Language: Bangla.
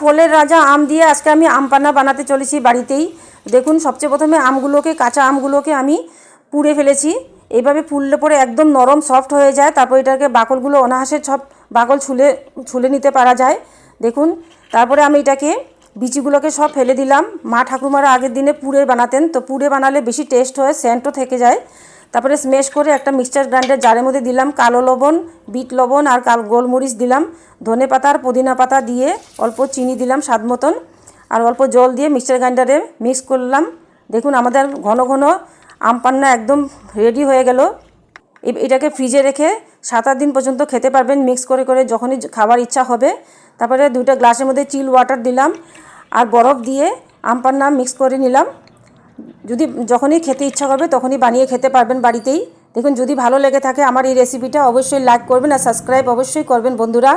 ফলের রাজা আম দিয়ে আজকে আমি আম পান্না বানাতে চলেছি বাড়িতেই। দেখুন, সবচেয়ে প্রথমে কাঁচা আমগুলোকে আমি পুড়ে ফেলেছি। এইভাবে পুড়লে পরে একদম নরম সফট হয়ে যায়। তারপর এটাকে বাকলগুলো অনায়াসে সব বাকল ছুলে নিতে পারা যায়। দেখুন, তারপরে আমি এটাকে বিচিগুলোকে সব ফেলে দিলাম। মা ঠাকুমারা আগের দিনে পুড়ে বানাতেন, তো পুড়ে বানালে বেশি টেস্ট হয়, সেন্টও থেকে যায়। তারপরে স্ম্যাশ করে একটা মিক্সচার গ্রাইন্ডার জারের মধ্যে দিলাম কালো লবণ, বিট লবণ আর গোলমরিচ দিলাম, ধনে পাতা আর পুদিনা পাতা দিয়ে অল্প চিনি দিলাম স্বাদ মতন, আর অল্প জল দিয়ে মিক্সচার গ্রাইন্ডারে মিক্স করলাম। দেখুন, আমাদের ঘন ঘন আম পান্না একদম রেডি হয়ে গেল। এটাকে ফ্রিজে রেখে 7-8 দিন পর্যন্ত খেতে পারবেন, মিক্স করে করে যখনই খাবার ইচ্ছা হবে। তারপরে 2টা গ্লাসের মধ্যে চিল ওয়াটার দিলাম আর বরফ দিয়ে আম পান্না মিক্স করে নিলাম। যখনই খেতে ইচ্ছা করবে তখনই বানিয়ে খেতে পারবেন বাড়িতেই। দেখুন, যদি ভালো লেগে থাকে আমার এই রেসিপিটা, অবশ্যই লাইক করবেন আর সাবস্ক্রাইব অবশ্যই করবেন বন্ধুরা।